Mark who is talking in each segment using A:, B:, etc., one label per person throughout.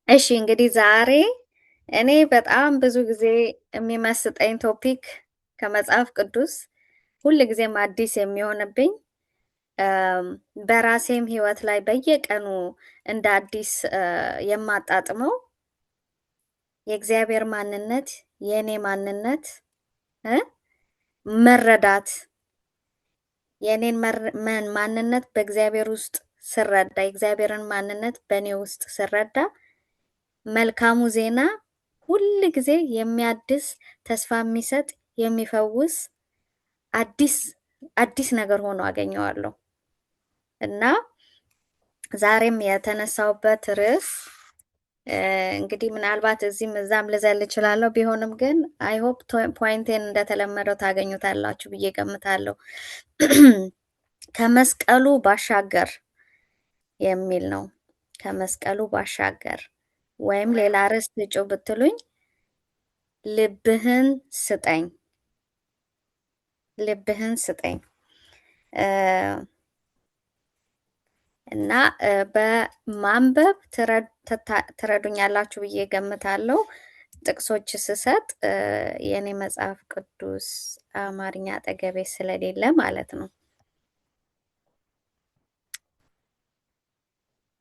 A: እሺ እንግዲህ ዛሬ እኔ በጣም ብዙ ጊዜ የሚመስጠኝ ቶፒክ ከመጽሐፍ ቅዱስ ሁል ጊዜም አዲስ የሚሆንብኝ በራሴም ህይወት ላይ በየቀኑ እንደ አዲስ የማጣጥመው የእግዚአብሔር ማንነት የእኔ ማንነት እ መረዳት የእኔን ማንነት በእግዚአብሔር ውስጥ ስረዳ የእግዚአብሔርን ማንነት በእኔ ውስጥ ስረዳ መልካሙ ዜና ሁል ጊዜ የሚያድስ ተስፋ የሚሰጥ የሚፈውስ አዲስ ነገር ሆኖ አገኘዋለሁ እና ዛሬም የተነሳውበት ርዕስ እንግዲህ ምናልባት እዚህም እዛም ልዘል እችላለሁ ቢሆንም ግን አይ ሆፕ ፖይንቴን እንደተለመደው ታገኙታላችሁ ብዬ ገምታለሁ። ከመስቀሉ ባሻገር የሚል ነው። ከመስቀሉ ባሻገር ወይም ሌላ ርዕስ ስጩ ብትሉኝ ልብህን ስጠኝ ልብህን ስጠኝ እና በማንበብ ትረዱኛላችሁ ብዬ ገምታለሁ። ጥቅሶች ስሰጥ የኔ መጽሐፍ ቅዱስ አማርኛ አጠገቤ ስለሌለ ማለት ነው።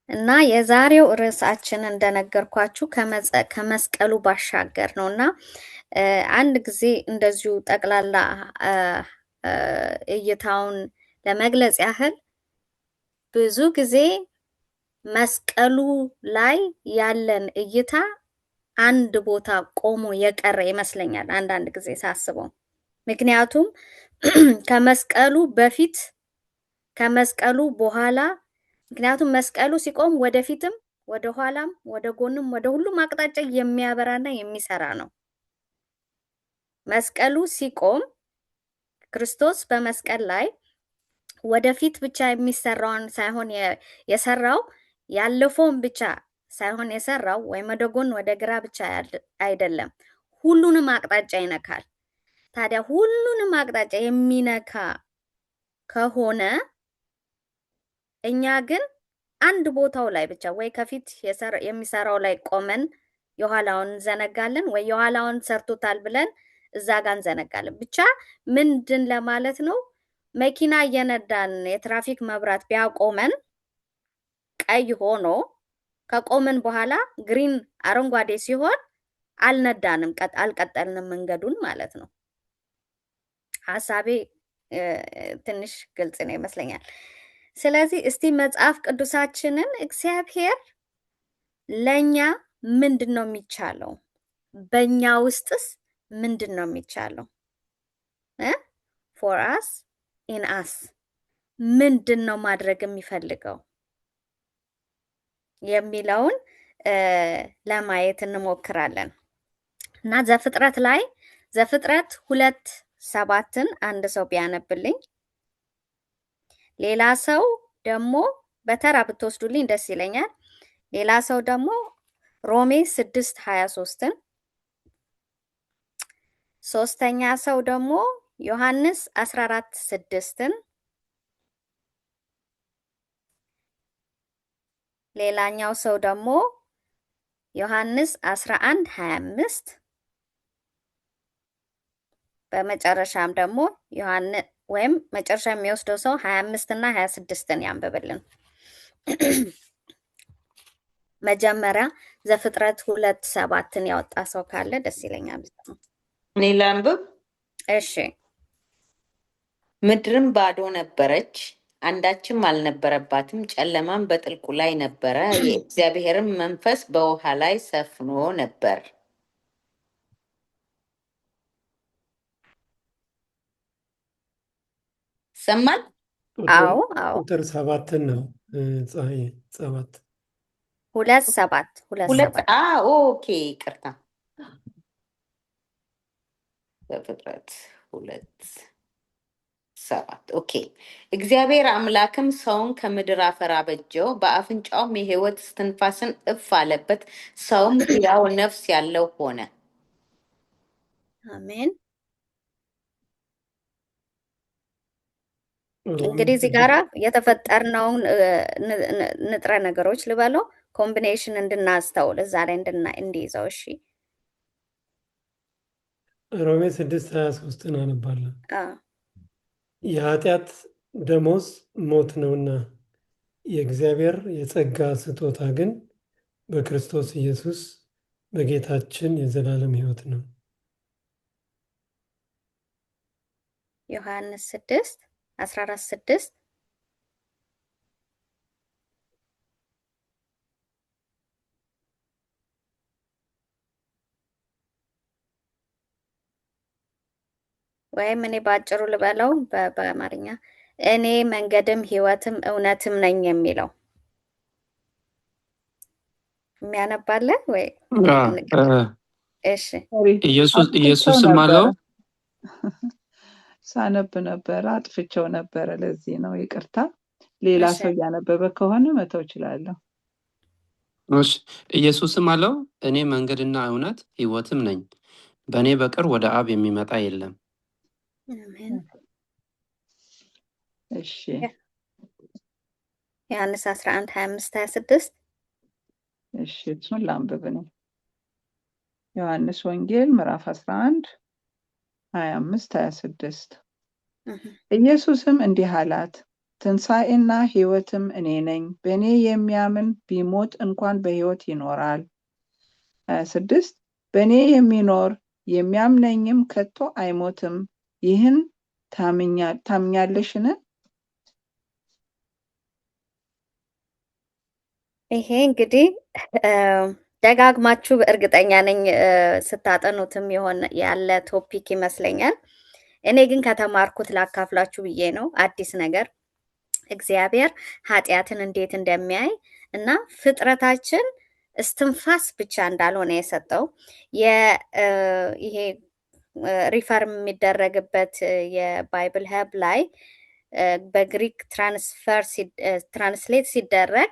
A: እና የዛሬው ርዕሳችን እንደነገርኳችሁ ከመስቀሉ ባሻገር ነው እና አንድ ጊዜ እንደዚሁ ጠቅላላ እይታውን ለመግለጽ ያህል ብዙ ጊዜ መስቀሉ ላይ ያለን እይታ አንድ ቦታ ቆሞ የቀረ ይመስለኛል አንዳንድ ጊዜ ሳስበው። ምክንያቱም ከመስቀሉ በፊት ከመስቀሉ በኋላ ምክንያቱም መስቀሉ ሲቆም ወደፊትም ወደ ኋላም ወደ ጎንም ወደ ሁሉም አቅጣጫ የሚያበራና የሚሰራ ነው። መስቀሉ ሲቆም ክርስቶስ በመስቀል ላይ ወደፊት ብቻ የሚሰራውን ሳይሆን የሰራው ያለፈውን ብቻ ሳይሆን የሰራው ወይም ወደ ጎን ወደ ግራ ብቻ አይደለም፣ ሁሉንም አቅጣጫ ይነካል። ታዲያ ሁሉንም አቅጣጫ የሚነካ ከሆነ እኛ ግን አንድ ቦታው ላይ ብቻ ወይ ከፊት የሚሰራው ላይ ቆመን የኋላውን እንዘነጋለን ወይ የኋላውን ሰርቶታል ብለን እዛ ጋር እንዘነጋለን። ብቻ ምንድን ለማለት ነው? መኪና እየነዳን የትራፊክ መብራት ቢያቆመን ቀይ ሆኖ ከቆመን በኋላ ግሪን አረንጓዴ ሲሆን አልነዳንም፣ አልቀጠልንም መንገዱን ማለት ነው። ሐሳቤ ትንሽ ግልጽ ነው ይመስለኛል። ስለዚህ እስቲ መጽሐፍ ቅዱሳችንን እግዚአብሔር ለኛ ምንድነው የሚቻለው? በእኛ ውስጥስ ምንድነው የሚቻለው? for us in us ምንድነው ማድረግ የሚፈልገው የሚለውን ለማየት እንሞክራለን። እና ዘፍጥረት 2:7ን አንድ ሰው ቢያነብልኝ ሌላ ሰው ደግሞ በተራ ብትወስዱልኝ ደስ ይለኛል። ሌላ ሰው ደግሞ ሮሜ 6:23ን፣ ሶስተኛ ሰው ደግሞ ዮሐንስ 14:6ን፣ ሌላኛው ሰው ደግሞ ዮሐንስ 11:25 በመጨረሻም ደግሞ ዮሐንስ ወይም መጨረሻ የሚወስደው ሰው 25 እና 26ን ያንብብልን። መጀመሪያ ዘፍጥረት 2:7ን ያወጣ ሰው ካለ ደስ ይለኛል።
B: እኔ ላንብብ።
A: እሺ።
B: ምድርም ባዶ ነበረች፣ አንዳችም አልነበረባትም፣ ጨለማም በጥልቁ ላይ ነበረ፣ የእግዚአብሔርም መንፈስ በውሃ ላይ ሰፍኖ ነበር። ሰማን?
A: አዎ
C: ቁጥር 7 ነው። ፀሐይ 7
A: 2:7
B: ኦኬ፣ ይቅርታ። በፍጥረት 2:7 ኦኬ። እግዚአብሔር አምላክም ሰውን ከምድር አፈር አበጀው፣ በአፍንጫውም የሕይወት እስትንፋስን እፍ አለበት፣ ሰውም ሕያው ነፍስ ያለው ሆነ።
A: አሜን። እንግዲህ እዚህ ጋራ የተፈጠርነውን ንጥረ ነገሮች ልበለው ኮምቢኔሽን እንድናስተውል እዛ ላይ እንዲይዘው። እሺ
C: ሮሜ 6:23 አነባለሁ።
A: አዎ
C: የኃጢአት ደሞዝ ሞት ነውና የእግዚአብሔር የጸጋ ስጦታ ግን በክርስቶስ ኢየሱስ በጌታችን የዘላለም ሕይወት ነው።
A: ዮሐንስ 6:14-6 ወይም እኔ በአጭሩ ልበለው በአማርኛ እኔ መንገድም ሕይወትም እውነትም ነኝ የሚለው የሚያነባለ ወይ? እሺ
D: ኢየሱስም አለው ሳነብ ነበረ አጥፍቼው ነበረ። ለዚህ ነው ይቅርታ። ሌላ ሰው እያነበበ ከሆነ መተው እችላለሁ።
E: እሺ ኢየሱስም አለው እኔ መንገድና እውነት ሕይወትም ነኝ፣ በእኔ በቀር ወደ አብ የሚመጣ የለም።
A: አሜን።
D: እሺ
A: ዮሐንስ 11:25-26
D: እሺ እሱን ላንብብ ነው። ዮሐንስ ወንጌል ምዕራፍ 11 25-26 ኢየሱስም እንዲህ አላት፣ ትንሣኤና ሕይወትም እኔ ነኝ። በእኔ የሚያምን ቢሞት እንኳን በሕይወት ይኖራል። 26 በእኔ የሚኖር የሚያምነኝም ከቶ አይሞትም። ይህን ታምኛለሽን?
A: ይሄ እንግዲህ ደጋግማችሁ እርግጠኛ ነኝ ስታጠኑትም ያለ ቶፒክ ይመስለኛል። እኔ ግን ከተማርኩት ላካፍላችሁ ብዬ ነው። አዲስ ነገር እግዚአብሔር ኃጢአትን እንዴት እንደሚያይ እና ፍጥረታችን እስትንፋስ ብቻ እንዳልሆነ የሰጠው ይሄ ሪፈርም የሚደረግበት የባይብል ሀብ ላይ በግሪክ ትራንስሌት ሲደረግ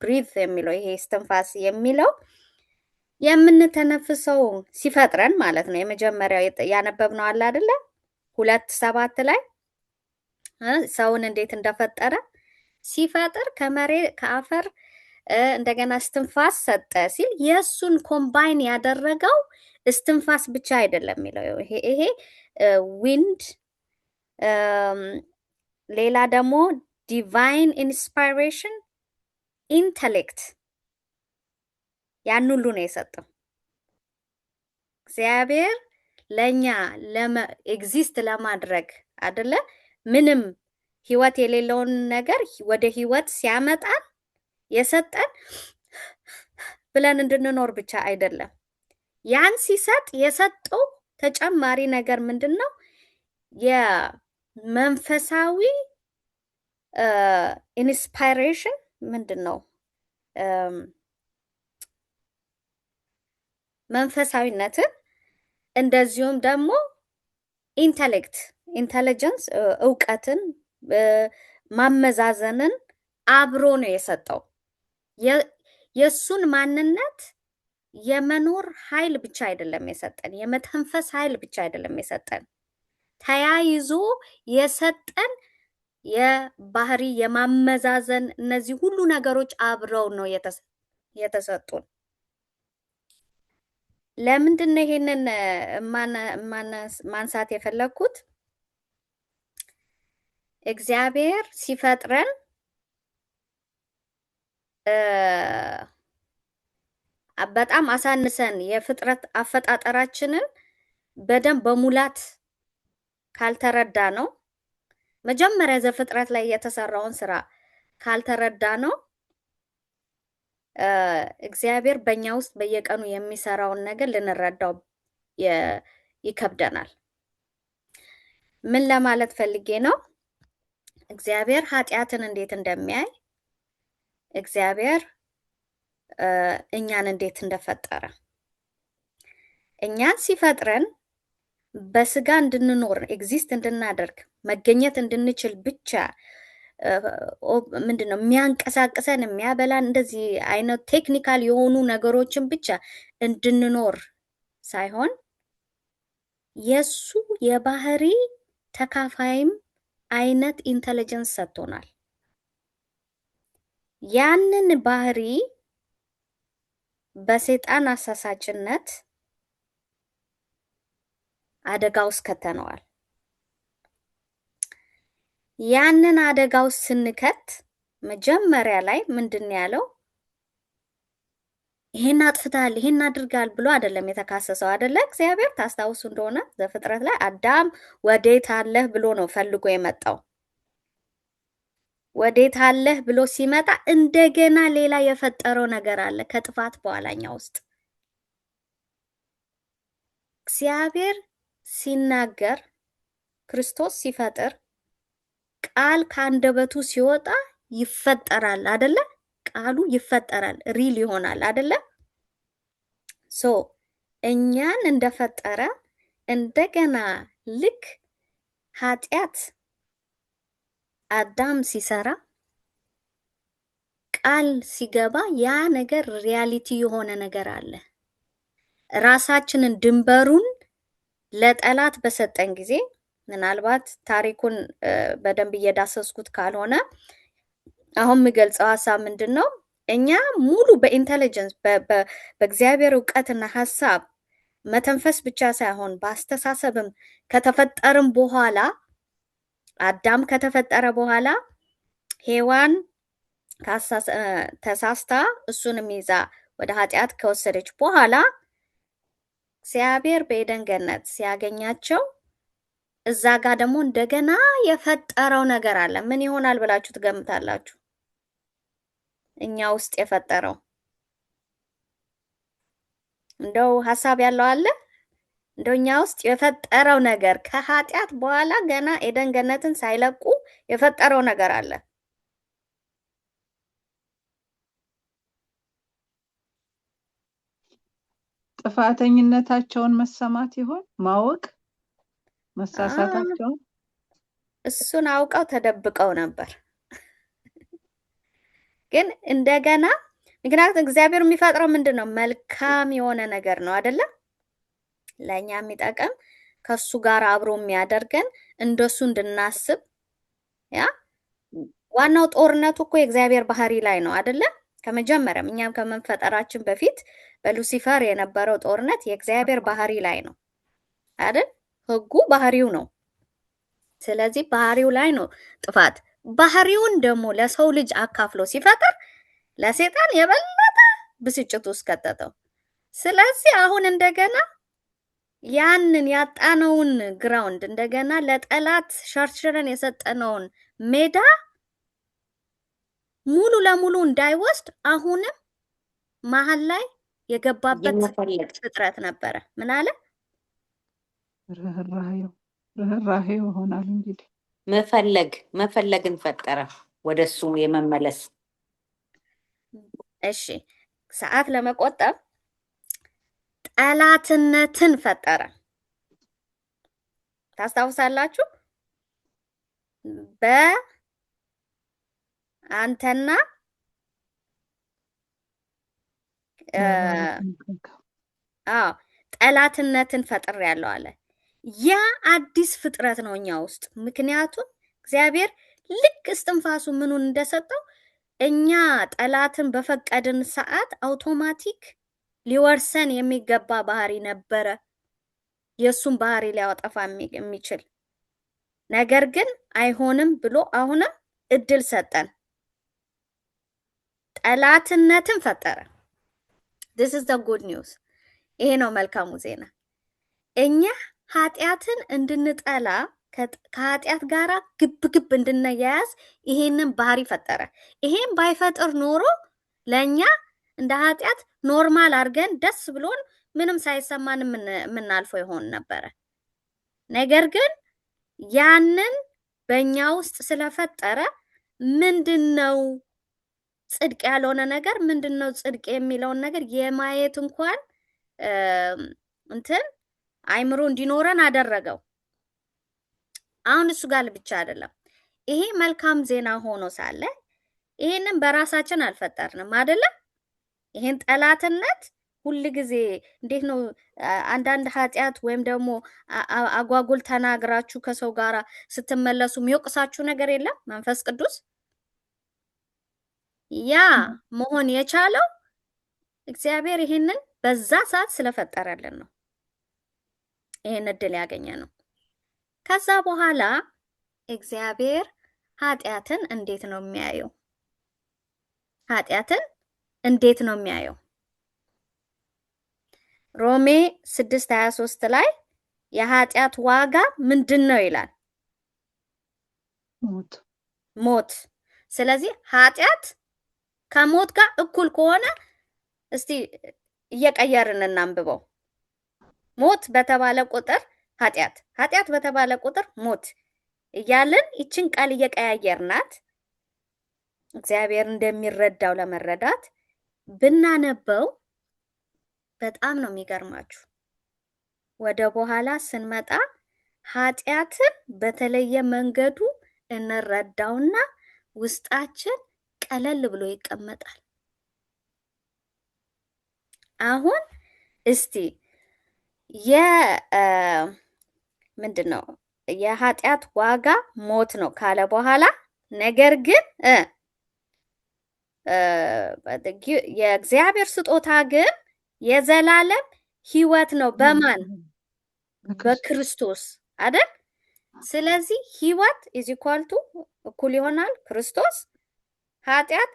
A: ብሪዝ የሚለው ይሄ እስትንፋስ የሚለው የምንተነፍሰው ሲፈጥረን ማለት ነው። የመጀመሪያው ያነበብነው አለ አይደለ? 2:7 ላይ ሰውን እንዴት እንደፈጠረ ሲፈጥር ከአፈር እንደገና እስትንፋስ ሰጠ ሲል የእሱን ኮምባይን ያደረገው እስትንፋስ ብቻ አይደለም የሚለው ይሄ ዊንድ፣ ሌላ ደግሞ ዲቫይን ኢንስፓይሬሽን፣ ኢንተሌክት ያን ሁሉ ነው የሰጠው እግዚአብሔር ለኛ ኤግዚስት ለማድረግ አይደለ? ምንም ህይወት የሌለውን ነገር ወደ ህይወት ሲያመጣን የሰጠን ብለን እንድንኖር ብቻ አይደለም። ያን ሲሰጥ የሰጠው ተጨማሪ ነገር ምንድነው? የመንፈሳዊ ኢንስፓይሬሽን ምንድነው? መንፈሳዊነትን እንደዚሁም ደግሞ ኢንተለጀንስ እውቀትን ማመዛዘንን አብሮ ነው የሰጠው። የሱን ማንነት የመኖር ኃይል ብቻ አይደለም የሰጠን፣ የመተንፈስ ኃይል ብቻ አይደለም የሰጠን፣ ተያይዞ የሰጠን የባህሪ የማመዛዘን እነዚህ ሁሉ ነገሮች አብረው ነው የተሰጡን። ለምንድን ነው ይሄንን ማንሳት የፈለኩት? እግዚአብሔር ሲፈጥረን በጣም አሳንሰን የፍጥረት አፈጣጠራችንን በደንብ በሙላት ካልተረዳ ነው፣ መጀመሪያ ዘፍጥረት ላይ የተሰራውን ስራ ካልተረዳ ነው እግዚአብሔር በእኛ ውስጥ በየቀኑ የሚሰራውን ነገር ልንረዳው ይከብደናል። ምን ለማለት ፈልጌ ነው? እግዚአብሔር ኃጢአትን እንዴት እንደሚያይ፣ እግዚአብሔር እኛን እንዴት እንደፈጠረ፣ እኛን ሲፈጥረን በስጋ እንድንኖር ኤግዚስት እንድናደርግ መገኘት እንድንችል ብቻ ምንድነው የሚያንቀሳቅሰን የሚያበላን እንደዚህ አይነት ቴክኒካል የሆኑ ነገሮችን ብቻ እንድንኖር ሳይሆን የሱ የባህሪ ተካፋይም አይነት ኢንተለጀንስ ሰጥቶናል። ያንን ባህሪ በሰይጣን አሳሳችነት አደጋ ውስጥ ከተነዋል። ያንን አደጋ ውስጥ ስንከት መጀመሪያ ላይ ምንድን ያለው? ይሄን አጥፍታል፣ ይሄን አድርጋል ብሎ አይደለም የተካሰሰው አይደለ? እግዚአብሔር ታስታውሱ እንደሆነ ዘፍጥረት ላይ አዳም ወዴት አለህ ብሎ ነው ፈልጎ የመጣው። ወዴት አለህ ብሎ ሲመጣ እንደገና ሌላ የፈጠረው ነገር አለ ከጥፋት በኋላኛ ውስጥ። እግዚአብሔር ሲናገር፣ ክርስቶስ ሲፈጥር፣ ቃል ከአንደበቱ ሲወጣ ይፈጠራል አይደለ? ቃሉ ይፈጠራል፣ ሪል ይሆናል አይደለ? ሶ እኛን እንደፈጠረ እንደገና ልክ ኃጢአት አዳም ሲሰራ ቃል ሲገባ ያ ነገር ሪያሊቲ የሆነ ነገር አለ። ራሳችንን ድንበሩን ለጠላት በሰጠን ጊዜ ምናልባት ታሪኩን በደንብ እየዳሰስኩት ካልሆነ አሁን የምገልጸው ሀሳብ ምንድን ነው? እኛ ሙሉ በኢንተለጀንስ በእግዚአብሔር እውቀትና ሀሳብ መተንፈስ ብቻ ሳይሆን በአስተሳሰብም ከተፈጠርም በኋላ አዳም ከተፈጠረ በኋላ ሔዋን ተሳስታ እሱንም ይዛ ወደ ኃጢአት ከወሰደች በኋላ እግዚአብሔር በኤደን ገነት ሲያገኛቸው እዛ ጋር ደግሞ እንደገና የፈጠረው ነገር አለ። ምን ይሆናል ብላችሁ ትገምታላችሁ? እኛ ውስጥ የፈጠረው እንደው ሀሳብ ያለው አለ? እንደው እኛ ውስጥ የፈጠረው ነገር ከኃጢአት በኋላ ገና ኤደን ገነትን ሳይለቁ የፈጠረው ነገር አለ።
D: ጥፋተኝነታቸውን መሰማት ይሆን? ማወቅ መሳሳታቸውን?
A: እሱን አውቀው ተደብቀው ነበር። ግን እንደገና ምክንያቱም እግዚአብሔር የሚፈጥረው ምንድን ነው? መልካም የሆነ ነገር ነው አይደለ? ለእኛ የሚጠቅም ከሱ ጋር አብሮ የሚያደርገን እንደሱ እንድናስብ። ያ ዋናው ጦርነቱ እኮ የእግዚአብሔር ባህሪ ላይ ነው አይደለ? ከመጀመሪያም እኛም ከመፈጠራችን በፊት በሉሲፈር የነበረው ጦርነት የእግዚአብሔር ባህሪ ላይ ነው አይደል? ህጉ ባህሪው ነው። ስለዚህ ባህሪው ላይ ነው ጥፋት። ባህሪውን ደግሞ ለሰው ልጅ አካፍሎ ሲፈጥር ለሰይጣን የበለጠ ብስጭት ውስጥ ከተተው። ስለዚህ አሁን እንደገና ያንን ያጣነውን ግራውንድ እንደገና ለጠላት ሸርሽረን የሰጠነውን ሜዳ ሙሉ ለሙሉ እንዳይወስድ አሁንም መሀል ላይ የገባበት ፍጥረት ነበረ። ምን አለ?
D: ርህራሄው ይሆናል እንግዲህ
B: መፈለግን ፈጠረ፣ ወደሱ የመመለስ።
A: እሺ ሰዓት ለመቆጠብ ጠላትነትን ፈጠረ። ታስታውሳላችሁ? በአንተና ጠላትነትን ፈጥሬያለሁ አለ። ያ አዲስ ፍጥረት ነው እኛ ውስጥ። ምክንያቱም እግዚአብሔር ልክ እስትንፋሱ ምኑን እንደሰጠው እኛ ጠላትን በፈቀድን ሰዓት አውቶማቲክ ሊወርሰን የሚገባ ባህሪ ነበረ፣ የሱን ባህሪ ሊያወጣፋ የሚችል ነገር ግን አይሆንም ብሎ አሁንም እድል ሰጠን። ጠላትነትን ፈጠረ። this is the good news። ይሄ ነው መልካሙ ዜና። እኛ ኃጢአትን እንድንጠላ ከኃጢአት ጋራ ግብ እንድንያያዝ ይሄንን ባህሪ ፈጠረ። ይሄን ባይፈጥር ኖሮ ለኛ እንደ ኃጢአት ኖርማል አድርገን ደስ ብሎን ምንም ሳይሰማን የምናልፈው ይሆን ነበረ። ነገር ግን ያንን በእኛ ውስጥ ስለፈጠረ ምንድነው ጽድቅ ያልሆነ ነገር፣ ምንድነው ጽድቅ የሚለውን ነገር የማየት እንኳን እንትን አይምሮ እንዲኖረን አደረገው። አሁን እሱ ጋር ብቻ አይደለም። ይሄ መልካም ዜና ሆኖ ሳለ ይሄንን በራሳችን አልፈጠርንም አይደለም። ይሄን ጠላትነት ሁል ጊዜ እንዴት ነው አንዳንድ ኃጢአት ወይም ደግሞ አጓጉል ተናግራችሁ ከሰው ጋር ስትመለሱ የሚወቅሳችሁ ነገር የለም መንፈስ ቅዱስ? ያ መሆን የቻለው እግዚአብሔር ይሄንን በዛ ሰዓት ስለፈጠረልን ነው። ይሄን እድል ያገኘ ነው። ከዛ በኋላ እግዚአብሔር ኃጢአትን እንዴት ነው የሚያየው? ኃጢአትን እንዴት ነው የሚያየው? ሮሜ 6:23 ላይ የኃጢአት ዋጋ ምንድን ነው ይላል?
D: ሞት።
A: ሞት። ስለዚህ ኃጢአት ከሞት ጋር እኩል ከሆነ እስቲ እየቀየርን እናንብበው። ሞት በተባለ ቁጥር ኃጢአት፣ ኃጢአት በተባለ ቁጥር ሞት እያልን ይችን ቃል እየቀያየርናት እግዚአብሔር እንደሚረዳው ለመረዳት ብናነበው በጣም ነው የሚገርማችሁ። ወደ በኋላ ስንመጣ ኃጢአትን በተለየ መንገዱ እንረዳውና ውስጣችን ቀለል ብሎ ይቀመጣል። አሁን እስቲ ምንድን ነው የኃጢአት ዋጋ ሞት ነው ካለ በኋላ ነገር ግን የእግዚአብሔር ስጦታ ግን የዘላለም ሕይወት ነው። በማን? በክርስቶስ አይደል? ስለዚህ ሕይወት = እኩል ይሆናል ክርስቶስ፣ ኃጢአት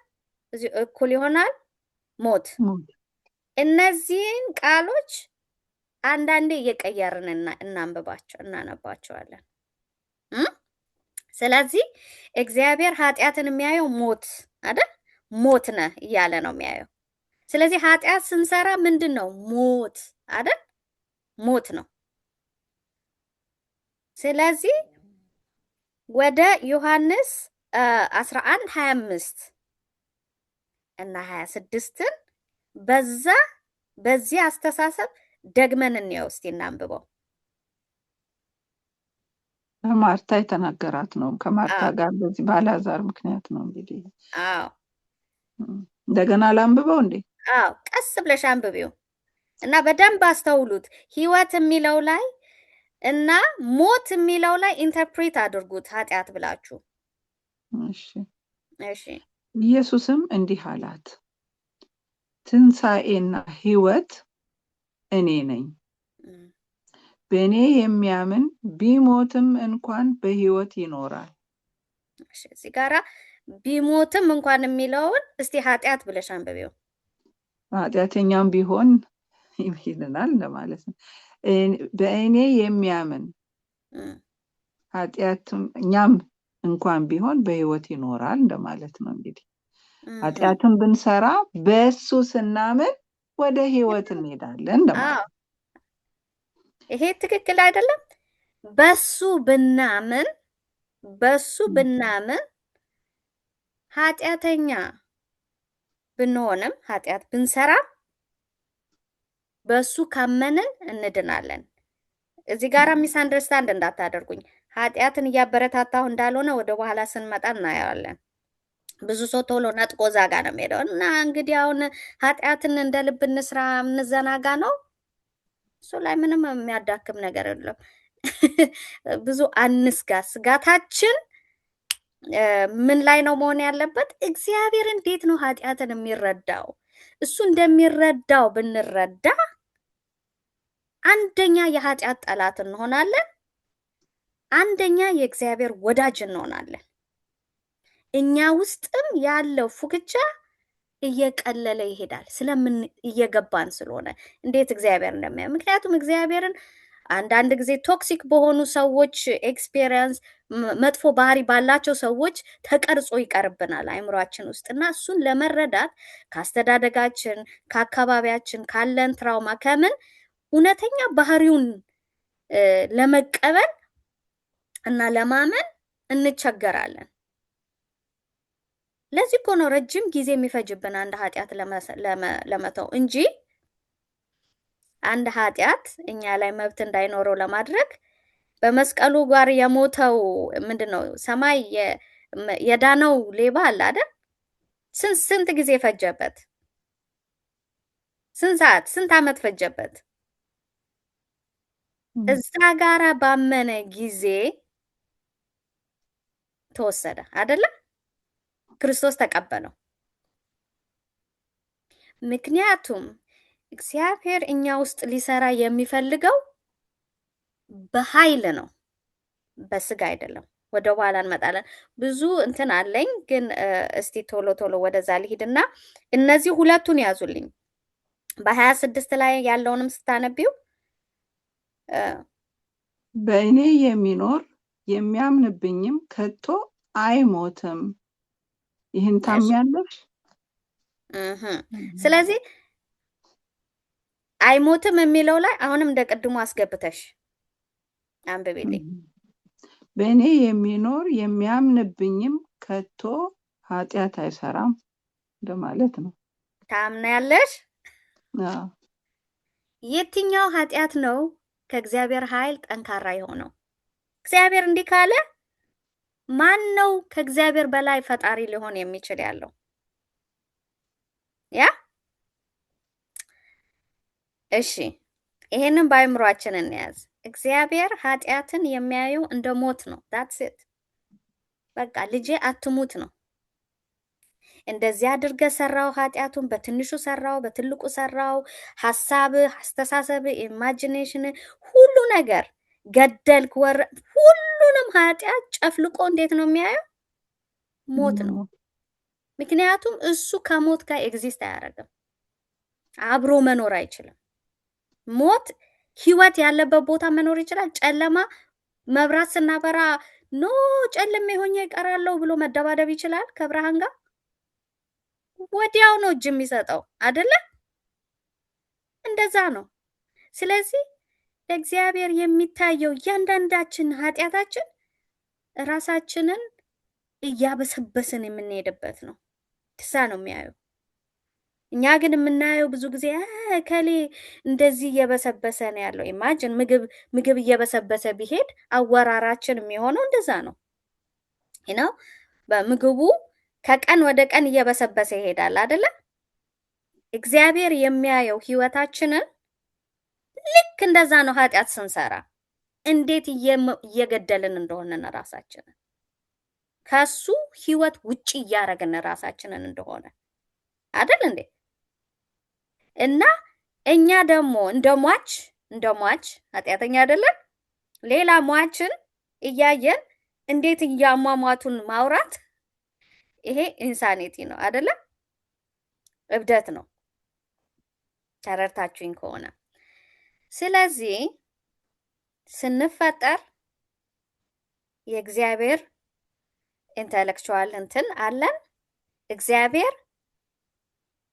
A: እኩል ይሆናል ሞት። እነዚህን ቃሎች አንዳንዴ እየቀየርን እናነባቸዋለን። ስለዚህ እግዚአብሔር ኃጢአትን የሚያየው ሞት አይደል? ሞት ነህ እያለ ነው የሚያየው። ስለዚህ ኃጢአት ስንሰራ ምንድን ነው? ሞት አይደል? ሞት ነው። ስለዚህ ወደ ዮሐንስ 11:25 እና 26ን በዚህ አስተሳሰብ ደግመን እንየው እስቲ እናንብበው።
D: ማርታ የተናገራት ነው። ከማርታ ጋር በዚህ ባላዛር ምክንያት ነው እንግዲህ።
A: አዎ
D: እንደገና ላንብበው እንዴ?
A: አዎ ቀስ ብለሽ አንብቢው እና በደንብ አስተውሉት። ሕይወት የሚለው ላይ እና ሞት የሚለው ላይ ኢንተርፕሬት አድርጉት ኃጢአት ብላችሁ። እሺ።
D: ኢየሱስም እንዲህ አላት፣ ትንሣኤና ሕይወት እኔ ነኝ። በእኔ የሚያምን ቢሞትም እንኳን በሕይወት ይኖራል።
A: እሺ፣ እዚህ ጋራ ቢሞትም እንኳን የሚለውን እስቲ ኃጢአት ብለሽ አንብቢው።
D: ኃጢአተኛም ቢሆን ይልናል ለማለት ነው። በእኔ የሚያምን ኃጢአተኛም እንኳን ቢሆን በሕይወት ይኖራል እንደማለት ነው። እንግዲህ ኃጢአትን ብንሰራ በእሱ ስናምን ወደ ሕይወት እንሄዳለን እንደማለት ነው።
A: ይሄ ትክክል አይደለም? በሱ ብናምን ኃጢአተኛ ብንሆንም ኃጢአት ብንሰራ በሱ ካመንን እንድናለን። እዚህ ጋር ሚስ አንደርስታንድ እንዳታደርጉኝ። ኃጢአትን እያበረታታሁ እንዳልሆነ ወደ በኋላ ስንመጣ እናየዋለን። ብዙ ሰው ቶሎ ነጥቆ ዛጋ ነው የሚሄደው እና እንግዲህ አሁን ኃጢአትን እንደ ልብ እንስራ እንዘናጋ ነው። እሱ ላይ ምንም የሚያዳክም ነገር የለም። ብዙ አንስጋ። ስጋታችን ምን ላይ ነው መሆን ያለበት? እግዚአብሔር እንዴት ነው ኃጢአትን የሚረዳው? እሱ እንደሚረዳው ብንረዳ አንደኛ የኃጢአት ጠላት እንሆናለን፣ አንደኛ የእግዚአብሔር ወዳጅ እንሆናለን። እኛ ውስጥም ያለው ፉክቻ እየቀለለ ይሄዳል። ስለምን እየገባን ስለሆነ እንዴት እግዚአብሔር እንደሚያ ምክንያቱም እግዚአብሔርን አንዳንድ ጊዜ ቶክሲክ በሆኑ ሰዎች ኤክስፔሪየንስ መጥፎ ባህሪ ባላቸው ሰዎች ተቀርጾ ይቀርብናል አይምሯችን ውስጥ እና እሱን ለመረዳት ከአስተዳደጋችን፣ ከአካባቢያችን ካለን ትራውማ ከምን እውነተኛ ባህሪውን ለመቀበል እና ለማመን እንቸገራለን። ለዚህ እኮ ነው ረጅም ጊዜ የሚፈጅብን አንድ ኃጢአት ለመተው እንጂ አንድ ኃጢአት እኛ ላይ መብት እንዳይኖረው ለማድረግ በመስቀሉ ጋር የሞተው ምንድነው? ሰማይ የዳነው ሌባ አለ አይደል? ስንት ጊዜ ፈጀበት? ስንት ሰዓት፣ ስንት ዓመት ፈጀበት? እዛ ጋራ ባመነ ጊዜ ተወሰደ አይደለ? ክርስቶስ ተቀበለው። ምክንያቱም እግዚአብሔር እኛ ውስጥ ሊሰራ የሚፈልገው በኃይል ነው፣ በስጋ አይደለም። ወደ ኋላ እንመጣለን። ብዙ እንትን አለኝ ግን እስቲ ቶሎ ቶሎ ወደዛ ልሂድና እነዚህ ሁለቱን ያዙልኝ። በ26 ላይ ያለውንም ስታነቢው
D: በእኔ የሚኖር የሚያምንብኝም ከቶ አይሞትም። ይህን ታምኛለሽ?
A: ስለዚህ አይሞትም የሚለው ላይ አሁንም እንደ ቅድሙ አስገብተሽ አንብቤልኝ።
D: በእኔ የሚኖር የሚያምንብኝም ከቶ ኃጢአት አይሰራም እንደማለት ነው።
A: ታምናለሽ?
D: አዎ።
A: የትኛው ኃጢአት ነው ከእግዚአብሔር ኃይል ጠንካራ የሆነው? እግዚአብሔር እንዲህ ካለ ማን ነው ከእግዚአብሔር በላይ ፈጣሪ ሊሆን የሚችል ያለው? ያ እሺ፣ ይሄንን በአእምሯችን እንያዝ። እግዚአብሔር ኃጢአትን የሚያየው እንደ ሞት ነው። that's it። በቃ ልጄ አትሙት ነው። እንደዚህ አድርገ ሰራው፣ ኃጢአቱን በትንሹ ሰራው፣ በትልቁ ሰራው፣ ሐሳብ፣ አስተሳሰብ፣ ኢማጂኔሽን፣ ሁሉ ነገር ገደልክ፣ ሁሉንም ኃጢአት ጨፍልቆ እንዴት ነው የሚያየው? ሞት ነው። ምክንያቱም እሱ ከሞት ጋር ኤግዚስት አያደርግም፣ አብሮ መኖር አይችልም። ሞት ህይወት ያለበት ቦታ መኖር ይችላል። ጨለማ መብራት ስናበራ ኖ ጨለማ ሆኜ እቀራለሁ ብሎ መደባደብ ይችላል ከብርሃን ጋር? ወዲያው ነው እጅ የሚሰጠው አይደለ? እንደዛ ነው። ስለዚህ ለእግዚአብሔር የሚታየው እያንዳንዳችን ኃጢአታችን ራሳችንን እያበሰበስን የምንሄድበት ነው። ትሳ ነው የሚያየው። እኛ ግን የምናየው ብዙ ጊዜ ከሌ እንደዚህ እየበሰበሰ ነው ያለው። ኢማጂን ምግብ እየበሰበሰ ቢሄድ አወራራችን የሚሆነው እንደዛ ነው ነው። በምግቡ ከቀን ወደ ቀን እየበሰበሰ ይሄዳል አይደለ? እግዚአብሔር የሚያየው ህይወታችንን ልክ እንደዛ ነው። ኃጢአት ስንሰራ እንዴት እየገደልን እንደሆነ ራሳችንን ከሱ ህይወት ውጪ እያደረግን ራሳችንን እንደሆነ አይደል እንዴ? እና እኛ ደግሞ እንደ ሟች ኃጢአተኛ አይደለን? ሌላ ሟችን እያየን እንዴት እያሟሟቱን ማውራት ይሄ ኢንሳኒቲ ነው አይደለ? እብደት ነው። ተረድታችሁኝ ከሆነ ስለዚህ ስንፈጠር የእግዚአብሔር ኢንተሌክቹዋል እንትን አለን። እግዚአብሔር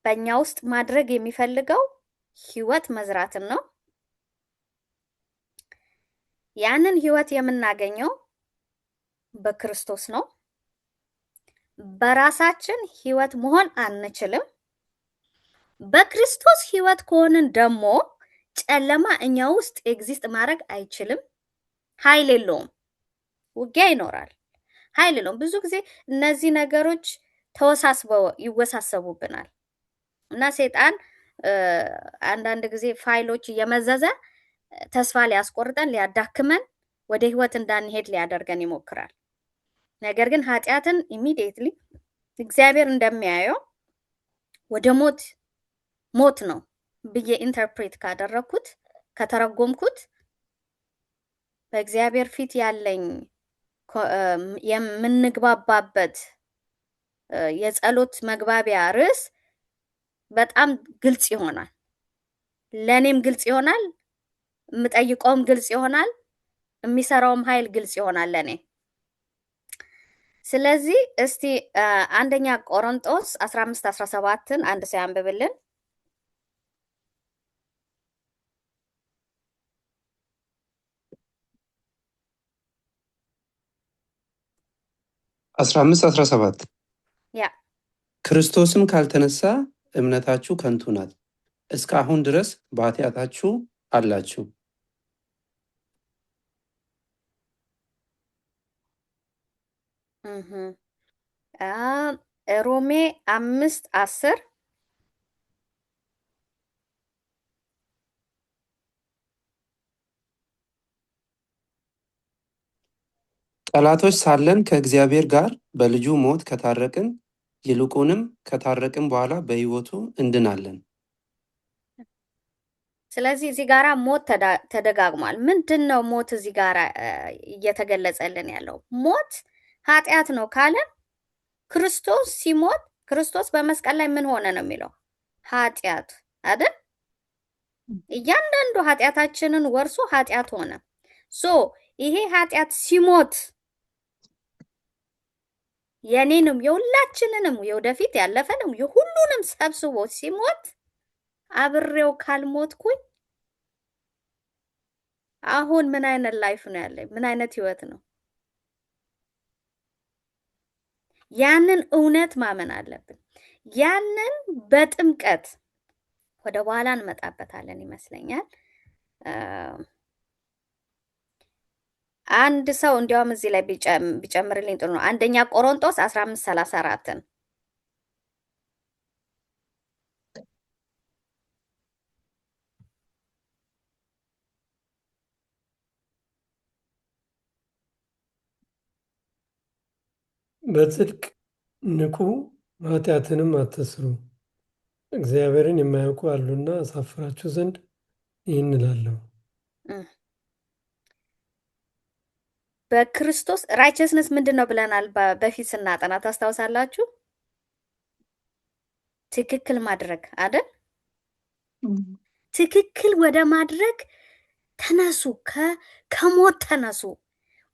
A: በእኛ ውስጥ ማድረግ የሚፈልገው ህይወት መዝራትን ነው። ያንን ህይወት የምናገኘው በክርስቶስ ነው። በራሳችን ህይወት መሆን አንችልም። በክርስቶስ ህይወት ከሆንን ደግሞ ጨለማ እኛ ውስጥ ኤግዚስት ማድረግ አይችልም። ኃይል የለውም። ውጊያ ይኖራል፣ ኃይል የለውም። ብዙ ጊዜ እነዚህ ነገሮች ተወሳስበው ይወሳሰቡብናል እና ሰይጣን አንዳንድ ጊዜ ፋይሎች እየመዘዘ ተስፋ ሊያስቆርጠን፣ ሊያዳክመን፣ ወደ ህይወት እንዳንሄድ ሊያደርገን ይሞክራል። ነገር ግን ኃጢአትን ኢሚዲየትሊ እግዚአብሔር እንደሚያየው ወደ ሞት ነው ብዬ ኢንተርፕሬት ካደረኩት ከተረጎምኩት በእግዚአብሔር ፊት ያለኝ የምንግባባበት የጸሎት መግባቢያ ርዕስ በጣም ግልጽ ይሆናል። ለኔም ግልጽ ይሆናል፣ የምጠይቀውም ግልጽ ይሆናል፣ የሚሰራውም ኃይል ግልጽ ይሆናል ለኔ። ስለዚህ እስቲ አንደኛ ቆሮንጦስ 15:17ን አንድ ሰው ያንብብልን።
E: 15:17
A: ያ
E: ክርስቶስም ካልተነሳ እምነታችሁ ከንቱ ናት፣ እስካሁን ድረስ በኃጢአታችሁ አላችሁ።
A: ሮሜ 5:10
E: ጠላቶች ሳለን ከእግዚአብሔር ጋር በልጁ ሞት ከታረቅን ይልቁንም ከታረቅም በኋላ በሕይወቱ እንድናለን።
A: ስለዚህ እዚህ ጋራ ሞት ተደጋግሟል። ምንድነው ሞት እዚህ ጋራ እየተገለጸልን ያለው? ሞት ኃጢአት ነው ካለን ክርስቶስ ሲሞት ክርስቶስ በመስቀል ላይ ምን ሆነ ነው የሚለው? ኃጢአት አይደል? እያንዳንዱ ኃጢአታችንን ወርሶ ኃጢአት ሆነ። ሶ ይሄ ኃጢአት ሲሞት የኔንም የሁላችንንም የወደፊት ያለፈንም የሁሉንም ሰብስቦ ሲሞት አብሬው ካልሞትኩኝ አሁን ምን አይነት ላይፍ ነው ያለኝ? ምን አይነት ህይወት ነው? ያንን እውነት ማመን አለብን። ያንን በጥምቀት ወደ በኋላ እንመጣበታለን ይመስለኛል። አንድ ሰው እንዲያውም እዚህ ላይ ቢጨምርልኝ ጥሩ ነው። አንደኛ ቆሮንቶስ 15:34
C: በጽድቅ ንቁ፣ ኃጢአትንም አትስሩ፣ እግዚአብሔርን የማያውቁ አሉና አሳፍራችሁ ዘንድ ይህን እላለሁ።
A: በክርስቶስ ራይቸስነስ ምንድን ነው ብለናል? በፊት ስናጠና ታስታውሳላችሁ? ትክክል ማድረግ አይደል? ትክክል ወደ ማድረግ ተነሱ፣ ከሞት ተነሱ።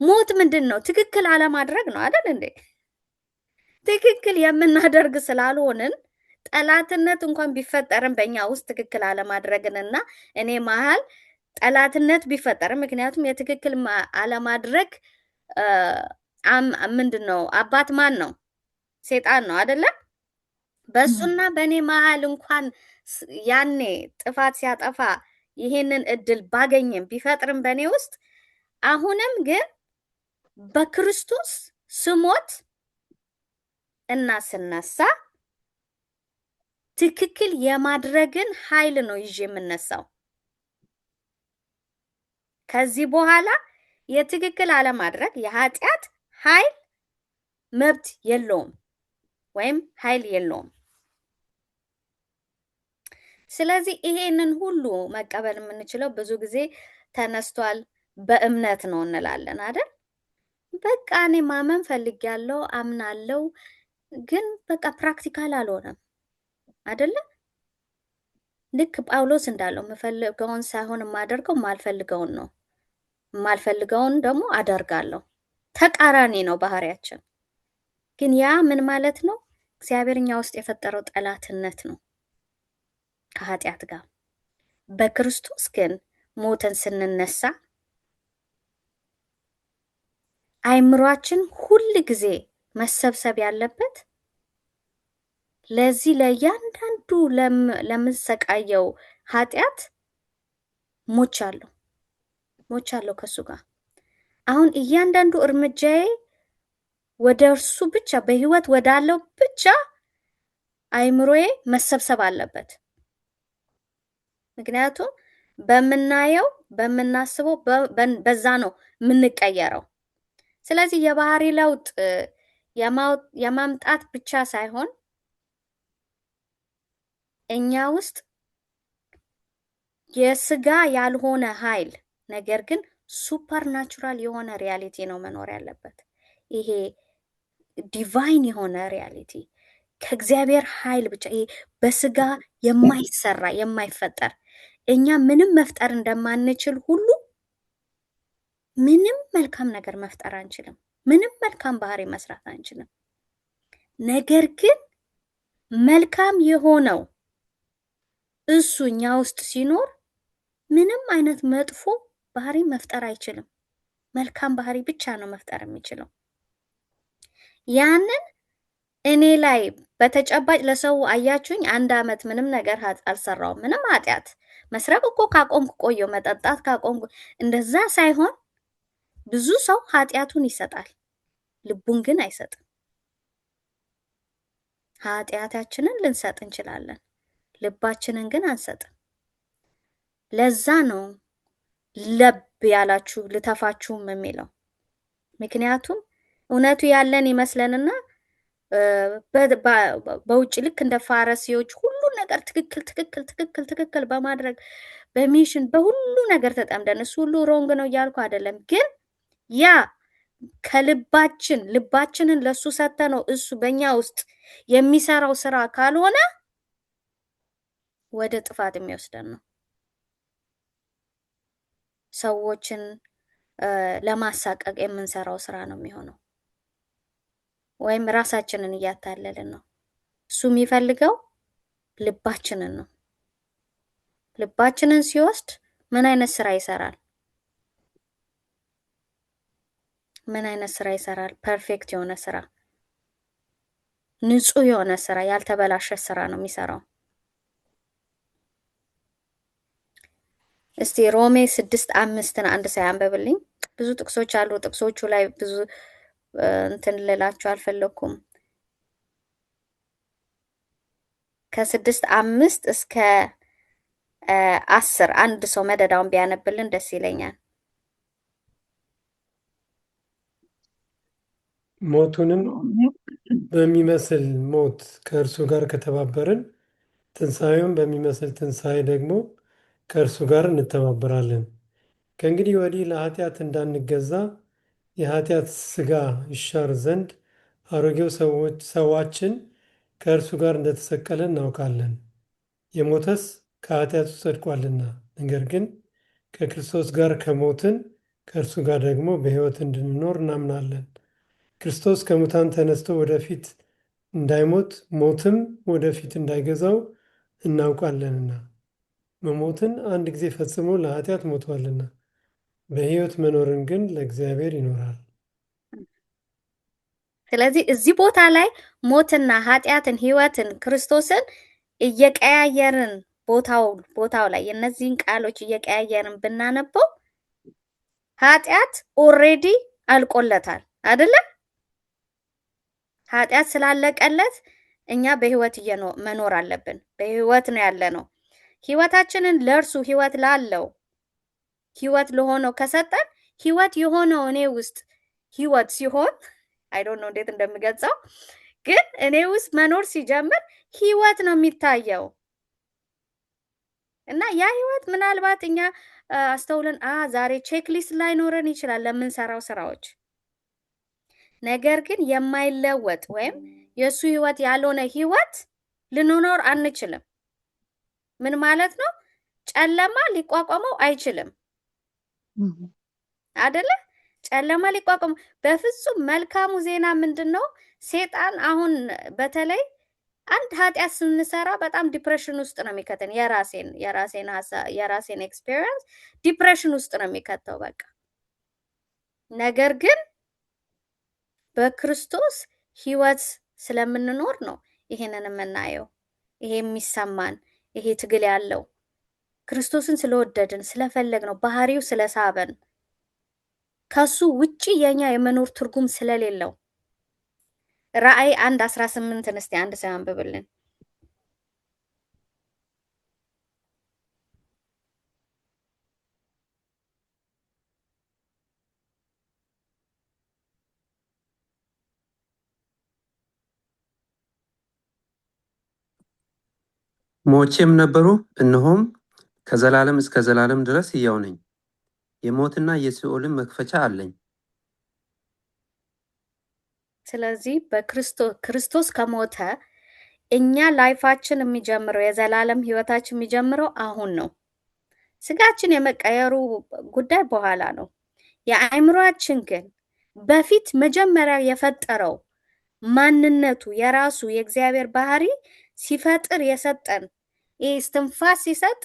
A: ሞት ምንድን ነው? ትክክል አለማድረግ ነው አይደል እንዴ? ትክክል የምናደርግ ስላልሆንን ጠላትነት እንኳን ቢፈጠርም በእኛ ውስጥ ትክክል አለማድረግንና እኔ መሀል ጠላትነት ቢፈጠርም፣ ምክንያቱም የትክክል አለማድረግ ምንድን ነው? አባት ማን ነው? ሴጣን ነው አይደለ? በሱና በእኔ መሀል እንኳን ያኔ ጥፋት ሲያጠፋ ይሄንን እድል ባገኝም ቢፈጥርም በእኔ ውስጥ አሁንም ግን በክርስቶስ ስሞት እና ስነሳ ትክክል የማድረግን ኃይል ነው ይዤ የምነሳው። ከዚህ በኋላ የትክክል አለማድረግ የኃጢአት ኃይል መብት የለውም ወይም ኃይል የለውም። ስለዚህ ይሄንን ሁሉ መቀበል የምንችለው ብዙ ጊዜ ተነስቷል በእምነት ነው እንላለን አይደል? በቃ እኔ ማመን ፈልጊያለሁ፣ አምናለሁ፣ ግን በቃ ፕራክቲካል አልሆነም አይደለ? ልክ ጳውሎስ እንዳለው የምፈልገውን ሳይሆን የማደርገው የማልፈልገውን ነው፣ የማልፈልገውን ደግሞ አደርጋለሁ። ተቃራኒ ነው ባህሪያችን። ግን ያ ምን ማለት ነው? እግዚአብሔር እኛ ውስጥ የፈጠረው ጠላትነት ነው ከኃጢአት ጋር። በክርስቶስ ግን ሞተን ስንነሳ አይምሯችን ሁል ጊዜ መሰብሰብ ያለበት ለዚህ ለእያንዳንዱ ለምሰቃየው ኃጢአት ሞቻለሁ ከሱ ጋር። አሁን እያንዳንዱ እርምጃዬ ወደ እርሱ ብቻ በህይወት ወዳለው ብቻ አይምሮዬ መሰብሰብ አለበት። ምክንያቱም በምናየው በምናስበው በዛ ነው የምንቀየረው። ስለዚህ የባህሪ ለውጥ የማምጣት ብቻ ሳይሆን እኛ ውስጥ የስጋ ያልሆነ ኃይል ነገር ግን ሱፐርናቹራል የሆነ ሪያሊቲ ነው መኖር ያለበት። ይሄ ዲቫይን የሆነ ሪያሊቲ ከእግዚአብሔር ኃይል ብቻ፣ ይሄ በስጋ የማይሰራ የማይፈጠር፣ እኛ ምንም መፍጠር እንደማንችል ሁሉ ምንም መልካም ነገር መፍጠር አንችልም። ምንም መልካም ባህሪ መስራት አንችልም። ነገር ግን መልካም የሆነው እሱ እኛ ውስጥ ሲኖር ምንም አይነት መጥፎ ባህሪ መፍጠር አይችልም። መልካም ባህሪ ብቻ ነው መፍጠር የሚችለው። ያንን እኔ ላይ በተጨባጭ ለሰው አያችሁኝ፣ 1 ዓመት ምንም ነገር አልሰራውም። ምንም ኃጢአት መስረቅ እኮ ካቆምኩ ቆየሁ፣ መጠጣት ካቆምኩ። እንደዛ ሳይሆን ብዙ ሰው ኃጢአቱን ይሰጣል፣ ልቡን ግን አይሰጥም። ኃጢአታችንን ልንሰጥ እንችላለን፣ ልባችንን ግን አንሰጥም። ለዛ ነው ለብ ያላችሁ ልተፋችሁም የሚለው። ምክንያቱም እውነቱ ያለን ይመስለንና በውጭ ልክ እንደ ፋረሲዎች ሁሉ ነገር ትክክል በማድረግ በሚሽን በሁሉ ነገር ተጠምደን እሱ ሁሉ ሮንግ ነው እያልኩ አይደለም። ግን ያ ልባችንን ለሱ ሰጥተነው እሱ በእኛ ውስጥ የሚሰራው ስራ ካልሆነ ወደ ጥፋት የሚወስደን ነው። ሰዎችን ለማሳቀቅ የምንሰራው ስራ ነው የሚሆነው፣ ወይም ራሳችንን እያታለልን ነው። እሱ የሚፈልገው ልባችንን ነው። ልባችንን ሲወስድ ምን አይነት ስራ ይሰራል? ምን አይነት ስራ ይሰራል? ፐርፌክት የሆነ ስራ፣ ንጹህ የሆነ ስራ፣ ያልተበላሸ ስራ ነው የሚሰራው። እስቲ ሮሜ 6:5 አንድ ሰው ያንብብልኝ። ብዙ ጥቅሶች አሉ። ጥቅሶቹ ላይ ብዙ እንትን ልላችሁ አልፈለኩም። ከ6:5 እስከ 10 አንድ ሰው መደዳውን ቢያነብልን ደስ ይለኛል።
C: ሞቱንም በሚመስል ሞት ከእርሱ ጋር ከተባበርን ትንሣኤውን በሚመስል ትንሣኤ ደግሞ ከእርሱ ጋር እንተባበራለን። ከእንግዲህ ወዲህ ለኃጢአት እንዳንገዛ የኃጢአት ሥጋ ይሻር ዘንድ አሮጌው ሰዋችን ከእርሱ ጋር እንደተሰቀለ እናውቃለን። የሞተስ ከኃጢአቱ ጸድቋልና። ነገር ግን ከክርስቶስ ጋር ከሞትን ከእርሱ ጋር ደግሞ በሕይወት እንድንኖር እናምናለን። ክርስቶስ ከሙታን ተነስቶ ወደፊት እንዳይሞት ሞትም ወደፊት እንዳይገዛው እናውቃለንና መሞትን አንድ ጊዜ ፈጽሞ ለኃጢአት ሞቷልና በሕይወት መኖርን ግን ለእግዚአብሔር ይኖራል።
A: ስለዚህ እዚህ ቦታ ላይ ሞትና ኃጢአትን፣ ሕይወትን፣ ክርስቶስን እየቀያየርን ቦታው ላይ የእነዚህን ቃሎች እየቀያየርን ብናነበው ኃጢአት ኦልሬዲ አልቆለታል አይደለ? ኃጢአት ስላለቀለት እኛ በሕይወት መኖር አለብን። በሕይወት ነው ያለነው። ሕይወታችንን ለእርሱ ሕይወት ላለው ሕይወት ለሆነው ከሰጠን ሕይወት የሆነው እኔ ውስጥ ሕይወት ሲሆን አይ ዶንት ኖ እንዴት እንደምገልጸው፣ ግን እኔ ውስጥ መኖር ሲጀምር ሕይወት ነው የሚታየው እና ያ ሕይወት ምናልባት እኛ አስተውለን ዛሬ ቼክሊስት ላይኖረን ይችላል ለምንሰራው ስራዎች። ነገር ግን የማይለወጥ ወይም የእሱ ሕይወት ያልሆነ ሕይወት ልንኖር አንችልም። ምን ማለት ነው? ጨለማ ሊቋቋመው አይችልም አይደለ? ጨለማ ሊቋቋመው በፍጹም። መልካሙ ዜና ምንድን ነው? ሴጣን አሁን በተለይ አንድ ኃጢአት ስንሰራ በጣም ዲፕሬሽን ውስጥ ነው የሚከተን። የራሴን ኤክስፔሪየንስ ዲፕሬሽን ውስጥ ነው የሚከተው በቃ። ነገር ግን በክርስቶስ ሕይወት ስለምንኖር ነው ይሄንን የምናየው፣ ይሄ የሚሰማን፣ ይሄ ትግል ያለው ክርስቶስን ስለወደድን ስለፈለግነው፣ ባህሪው ስለሳበን፣ ከሱ ውጪ የኛ የመኖር ትርጉም ስለሌለው። ራእይ 1:18 እስቲ አንድ ሰው አንብብልን።
E: ሞቼም ነበሩ፣ እነሆም ከዘላለም እስከ ዘላለም ድረስ ሕያው ነኝ። የሞትና የሲኦልን መክፈቻ አለኝ።
A: ስለዚህ በክርስቶስ ከሞተ እኛ ላይፋችን የሚጀምረው የዘላለም ሕይወታችን የሚጀምረው አሁን ነው። ስጋችን የመቀየሩ ጉዳይ በኋላ ነው። የአእምሯችን ግን በፊት መጀመሪያ የፈጠረው ማንነቱ የራሱ የእግዚአብሔር ባህሪ ሲፈጥር የሰጠን ይህ እስትንፋስ ሲሰጥ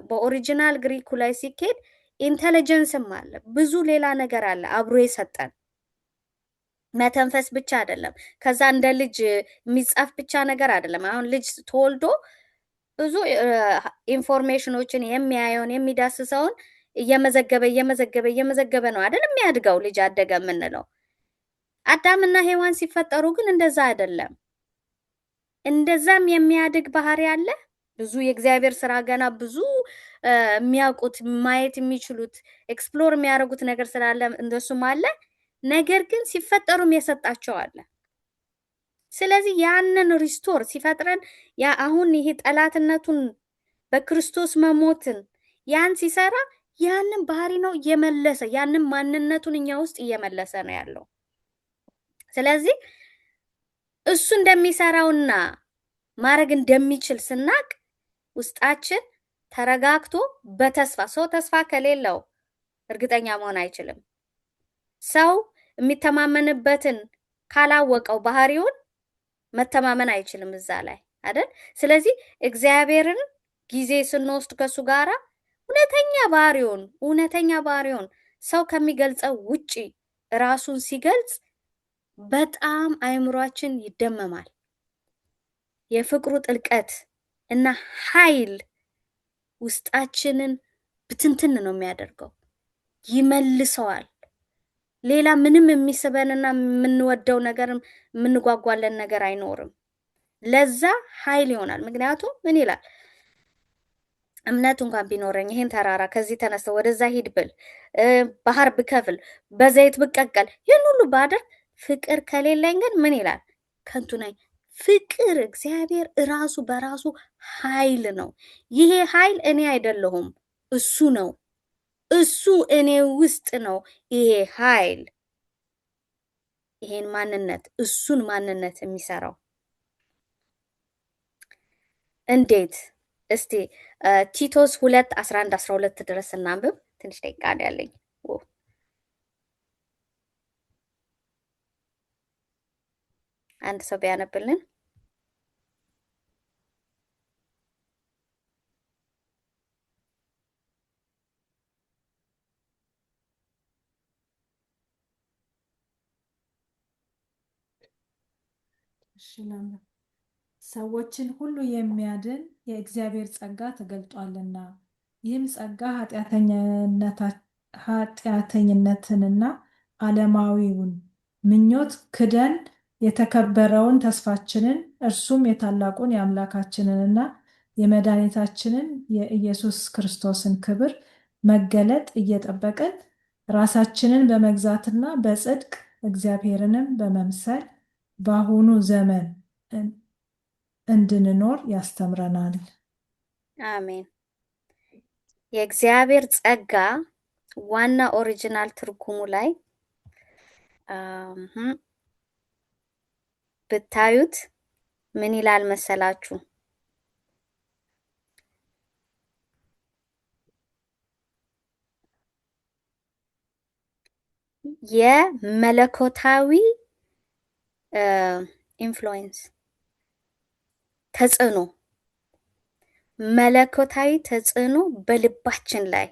A: በኦሪጂናል ግሪኩ ላይ ሲኬድ ኢንተለጀንስም አለ፣ ብዙ ሌላ ነገር አለ አብሮ የሰጠን። መተንፈስ ብቻ አይደለም። ከዛ እንደ ልጅ የሚጻፍ ብቻ ነገር አይደለም። አሁን ልጅ ተወልዶ ብዙ ኢንፎርሜሽኖችን የሚያየውን የሚዳስሰውን እየመዘገበ ነው አይደል የሚያድገው ልጅ አደገ የምንለው። አዳምና ሔዋን ሲፈጠሩ ግን እንደዛ አይደለም። እንደዛም የሚያድግ ባህሪ አለ። ብዙ የእግዚአብሔር ስራ ገና ብዙ የሚያውቁት ማየት የሚችሉት ኤክስፕሎር የሚያደርጉት ነገር ስላለ እንደሱም አለ። ነገር ግን ሲፈጠሩም የሰጣቸው አለ። ስለዚህ ያንን ሪስቶር ሲፈጥረን ያ አሁን ይሄ ጠላትነቱን በክርስቶስ መሞትን ያን ሲሰራ ያንን ባህሪ ነው እየመለሰ ያንን ማንነቱን እኛ ውስጥ እየመለሰ ነው ያለው። ስለዚህ እሱ እንደሚሰራውና ማድረግ እንደሚችል ስናቅ ውስጣችን ተረጋግቶ በተስፋ ሰው ተስፋ ከሌለው እርግጠኛ መሆን አይችልም። ሰው የሚተማመንበትን ካላወቀው ባህሪውን መተማመን አይችልም እዛ ላይ አይደል? ስለዚህ እግዚአብሔርን ጊዜ ስንወስድ ከሱ ጋራ እውነተኛ ባህሪውን ሰው ከሚገልጸው ውጪ ራሱን ሲገልጽ በጣም አእምሯችን ይደመማል። የፍቅሩ ጥልቀት እና ኃይል ውስጣችንን ብትንትን ነው የሚያደርገው፣ ይመልሰዋል። ሌላ ምንም የሚስበንና የምንወደው ነገር የምንጓጓለን ነገር አይኖርም። ለዛ ኃይል ይሆናል። ምክንያቱም ምን ይላል? እምነት እንኳን ቢኖረኝ ይሄን ተራራ ከዚህ ተነስተው ወደዛ ሂድ ብል፣ ባህር ብከፍል፣ በዘይት ብቀቀል፣ ይህን ሁሉ ባደርግ ፍቅር ከሌለኝ ግን ምን ይላል? ከንቱ ነኝ። ፍቅር እግዚአብሔር እራሱ በራሱ ኃይል ነው። ይሄ ኃይል እኔ አይደለሁም፣ እሱ ነው። እሱ እኔ ውስጥ ነው። ይሄ ኃይል ይሄን ማንነት እሱን ማንነት የሚሰራው እንዴት? እስቲ ቲቶስ 2:11-12 ድረስ እናንብብ። ትንሽ ደቂቃ ነው ያለኝ። አንድ ሰው ቢያነብልን።
F: ሰዎችን ሁሉ የሚያድን የእግዚአብሔር ጸጋ ተገልጧልና ይህም ጸጋ ኃጢአተኝነትንና ዓለማዊውን ምኞት ክደን የተከበረውን ተስፋችንን እርሱም የታላቁን የአምላካችንንና የመድኃኒታችንን የኢየሱስ ክርስቶስን ክብር መገለጥ እየጠበቅን ራሳችንን በመግዛትና በጽድቅ እግዚአብሔርንም በመምሰል በአሁኑ ዘመን እንድንኖር ያስተምረናል።
A: አሜን። የእግዚአብሔር ጸጋ ዋና ኦሪጂናል ትርጉሙ ላይ ብታዩት ምን ይላል መሰላችሁ? የመለኮታዊ ኢንፍሉዌንስ ተጽዕኖ፣ መለኮታዊ ተጽዕኖ በልባችን ላይ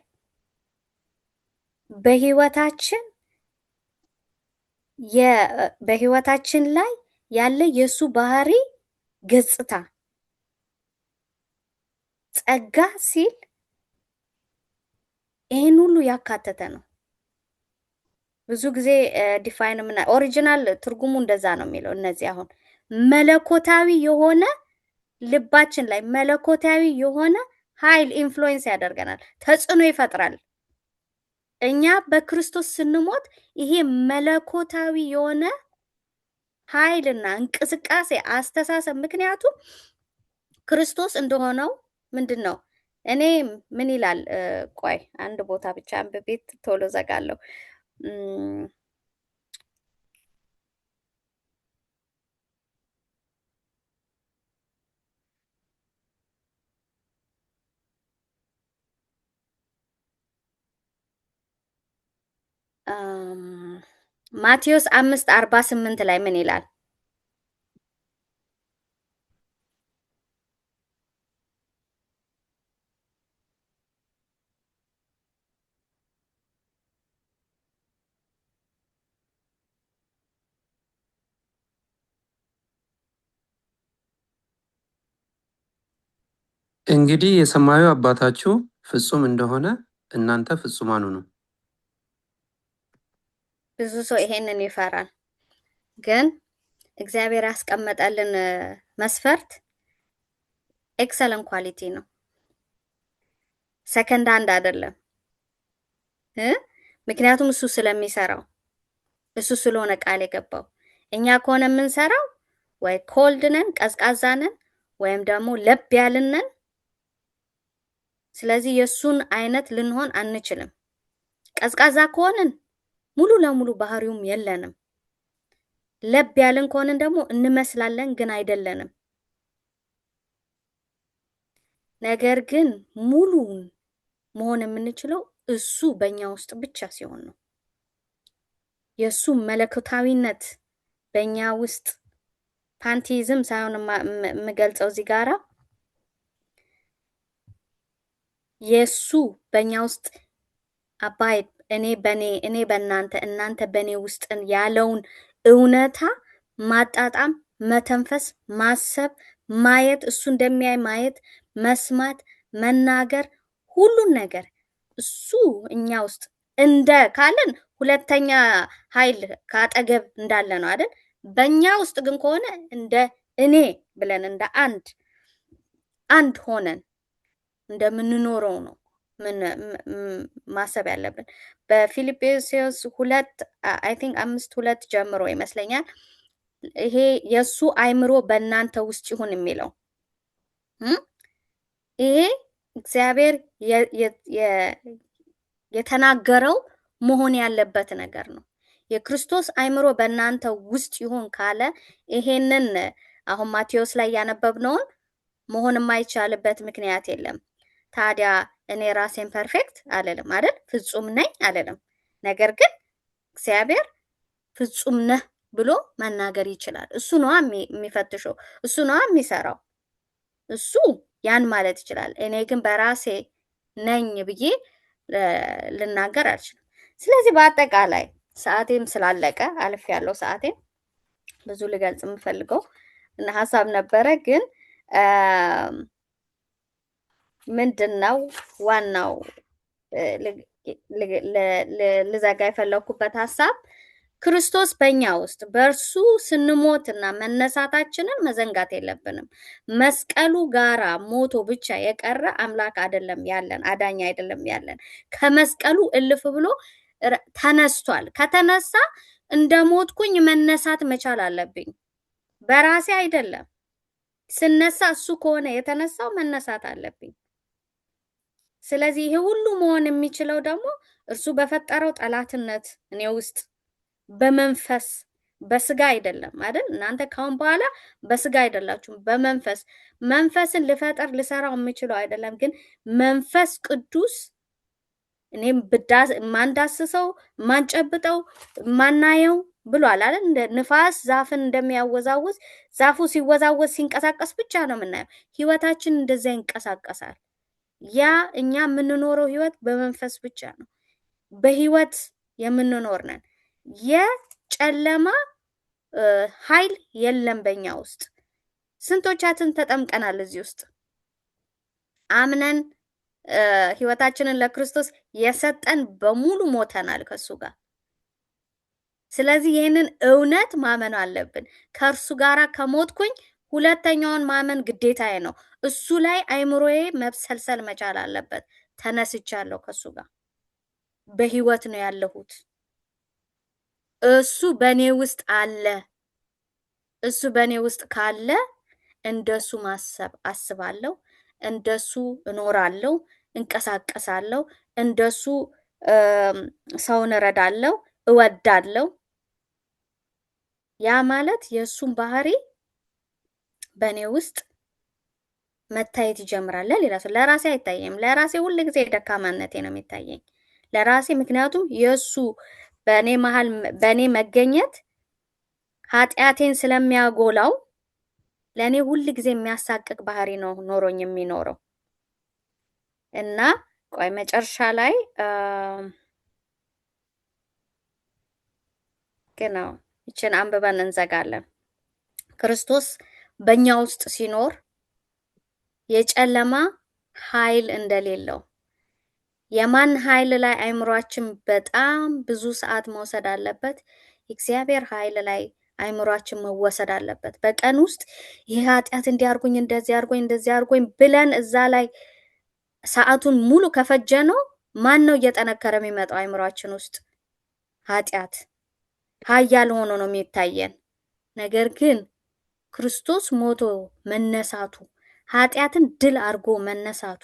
A: በህይወታችን ላይ ያለ የሱ ባህሪ ገጽታ ጸጋ ሲል ይህን ሁሉ ያካተተ ነው። ብዙ ጊዜ ዲፋይን ኦሪጂናል ትርጉሙ እንደዛ ነው የሚለው። እነዚህ አሁን መለኮታዊ የሆነ ልባችን ላይ መለኮታዊ የሆነ ኃይል ኢንፍሉዌንስ ያደርገናል፣ ተጽዕኖ ይፈጥራል። እኛ በክርስቶስ ስንሞት ይሄ መለኮታዊ የሆነ ኃይልና እንቅስቃሴ አስተሳሰብ፣ ምክንያቱም ክርስቶስ እንደሆነው ምንድን ነው? እኔ ምን ይላል? ቆይ አንድ ቦታ ብቻ አንብቤት ቶሎ ዘጋለሁ። ማቴዎስ 5:48 ላይ ምን ይላል?
E: እንግዲህ የሰማዩ አባታችሁ ፍጹም እንደሆነ እናንተ ፍጹማን ሁኑ።
A: ብዙ ሰው ይሄንን ይፈራል፣ ግን እግዚአብሔር ያስቀመጠልን መስፈርት ኤክሰለንት ኳሊቲ ነው። ሰከንድ አንድ አይደለም። ምክንያቱም እሱ ስለሚሰራው፣ እሱ ስለሆነ ቃል የገባው። እኛ ከሆነ የምንሰራው ወይ ኮልድ ነን ቀዝቃዛ ነን ወይም ደግሞ ለብ ያልን ነን። ስለዚህ የሱን አይነት ልንሆን አንችልም። ቀዝቃዛ ከሆነን ሙሉ ለሙሉ ባህሪውም የለንም። ለብ ያልን ከሆነን ደግሞ እንመስላለን ግን አይደለንም። ነገር ግን ሙሉን መሆን የምንችለው እሱ በእኛ ውስጥ ብቻ ሲሆን ነው። የሱ መለኮታዊነት በእኛ ውስጥ ፓንቲዝም ሳይሆን የምገልጸው እዚህ ጋራ የሱ በእኛ ውስጥ አባይድ እኔ በእናንተ እናንተ በእኔ ውስጥ ያለውን እውነታ ማጣጣም፣ መተንፈስ፣ ማሰብ፣ ማየት፣ እሱ እንደሚያይ ማየት፣ መስማት፣ መናገር፣ ሁሉን ነገር እሱ እኛ ውስጥ እንደ ካለን ሁለተኛ ኃይል ካጠገብ እንዳለ ነው አይደል? በእኛ ውስጥ ግን ከሆነ እንደ እኔ ብለን እንደ አንድ ሆነን እንደምንኖረው ነው ማሰብ ያለብን። በፊልጵስዩስ 2 አይ ቲንክ 5:2 ጀምሮ ይመስለኛል ይሄ የሱ አይምሮ በእናንተ ውስጥ ይሁን የሚለው ይሄ እግዚአብሔር የተናገረው መሆን ያለበት ነገር ነው። የክርስቶስ አይምሮ በእናንተ ውስጥ ይሁን ካለ ይሄንን አሁን ማቴዎስ ላይ ያነበብነውን መሆን የማይቻልበት ምክንያት የለም። ታዲያ እኔ ራሴን ፐርፌክት አልልም አይደል? ፍጹም ነኝ አልልም። ነገር ግን እግዚአብሔር ፍጹም ነህ ብሎ መናገር ይችላል። እሱ ነው የሚፈትሸው፣ እሱ ነው የሚሰራው። እሱ ያን ማለት ይችላል። እኔ ግን በራሴ ነኝ ብዬ ልናገር አልችልም። ስለዚህ በአጠቃላይ ሰዓቴም ስላለቀ አልፍ ያለው ሰዓቴም ብዙ ልገልጽ የምፈልገው እና ሀሳብ ነበረ ግን ምንድነው ዋናው ልዘጋ የፈለኩበት ሀሳብ ክርስቶስ በእኛ ውስጥ በእርሱ ስንሞትና መነሳታችንን መዘንጋት የለብንም። መስቀሉ ጋራ ሞቶ ብቻ የቀረ አምላክ አይደለም ያለን፣ አዳኝ አይደለም ያለን። ከመስቀሉ እልፍ ብሎ ተነስቷል። ከተነሳ እንደ ሞትኩኝ መነሳት መቻል አለብኝ። በራሴ አይደለም። ስነሳ እሱ ከሆነ የተነሳው መነሳት አለብኝ። ስለዚህ ይሄ ሁሉ መሆን የሚችለው ደግሞ እርሱ በፈጠረው ጠላትነት እኔ ውስጥ በመንፈስ በስጋ አይደለም አይደል? እናንተ ካሁን በኋላ በስጋ አይደላችሁም፣ በመንፈስ መንፈስን ልፈጠር ልሰራው የምችለው አይደለም፣ ግን መንፈስ ቅዱስ እኔም ማንዳስሰው ማንጨብጠው ማናየው ብሏል አይደል? እንደ ንፋስ ዛፍን እንደሚያወዛውዝ ዛፉ ሲወዛወዝ ሲንቀሳቀስ ብቻ ነው የምናየው። ህይወታችን እንደዛ ይንቀሳቀሳል። ያ እኛ የምንኖረው ህይወት በመንፈስ ብቻ ነው። በህይወት የምንኖር ነን። የጨለማ ኃይል የለም በእኛ ውስጥ። ስንቶቻችን ተጠምቀናል እዚህ ውስጥ አምነን ህይወታችንን ለክርስቶስ የሰጠን በሙሉ ሞተናል ከሱ ጋር። ስለዚህ ይህንን እውነት ማመን አለብን። ከእርሱ ጋር ከሞትኩኝ ሁለተኛውን ማመን ግዴታዬ ነው። እሱ ላይ አይምሮዬ መብሰልሰል መቻል አለበት። ተነስቻለሁ ከሱ ጋር በህይወት ነው ያለሁት። እሱ በኔ ውስጥ አለ። እሱ በኔ ውስጥ ካለ እንደሱ ማሰብ አስባለሁ፣ እንደሱ እኖራለሁ፣ እንቀሳቀሳለሁ፣ እንደሱ ሰውን እረዳለሁ፣ እወዳለሁ። ያ ማለት የእሱን ባህሪ በእኔ ውስጥ መታየት ይጀምራል። ሌላ ሰው ለራሴ አይታየም። ለራሴ ሁሉ ጊዜ ደካማነቴ ነው የሚታየኝ ለራሴ። ምክንያቱም የእሱ በእኔ መሃል በእኔ መገኘት ኃጢአቴን ስለሚያጎላው ለእኔ ሁሉ ጊዜ የሚያሳቅቅ ባህሪ ነው ኖሮኝ የሚኖረው እና ቆይ መጨረሻ ላይ ግን ይችን አንብበን እንዘጋለን። ክርስቶስ በእኛ ውስጥ ሲኖር የጨለማ ኃይል እንደሌለው የማን ኃይል ላይ አይምሯችን በጣም ብዙ ሰዓት መውሰድ አለበት? እግዚአብሔር ኃይል ላይ አይምሯችን መወሰድ አለበት። በቀን ውስጥ ይህ ኃጢአት እንዲያርጉኝ እንደዚህ አርጎኝ እንደዚህ አርጎኝ ብለን እዛ ላይ ሰዓቱን ሙሉ ከፈጀ ነው ማን ነው እየጠነከረ የሚመጣው? አይምሯችን ውስጥ ኃጢአት ኃያል ሆኖ ነው የሚታየን። ነገር ግን ክርስቶስ ሞቶ መነሳቱ፣ ኃጢአትን ድል አድርጎ መነሳቱ፣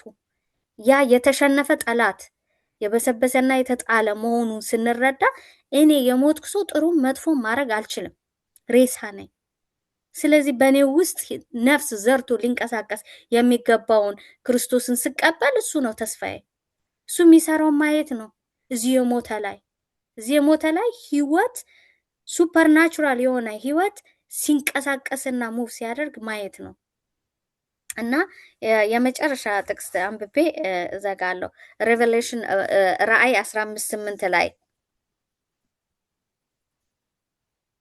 A: ያ የተሸነፈ ጠላት የበሰበሰና የተጣለ መሆኑን ስንረዳ እኔ የሞትኩ ሰው ጥሩ መጥፎ ማድረግ አልችልም፣ ሬሳ ነኝ። ስለዚህ በእኔ ውስጥ ነፍስ ዘርቶ ሊንቀሳቀስ የሚገባውን ክርስቶስን ስቀበል እሱ ነው ተስፋዬ። እሱ የሚሰራው ማየት ነው። እዚህ የሞተ ላይ ህይወት ሱፐርናቹራል የሆነ ህይወት ሲንቀሳቀስና ሙቭ ሲያደርግ ማየት ነው። እና የመጨረሻ ጥቅስ አንብቤ እዘጋለሁ። ሬቨሌሽን ራእይ 15:8 ላይ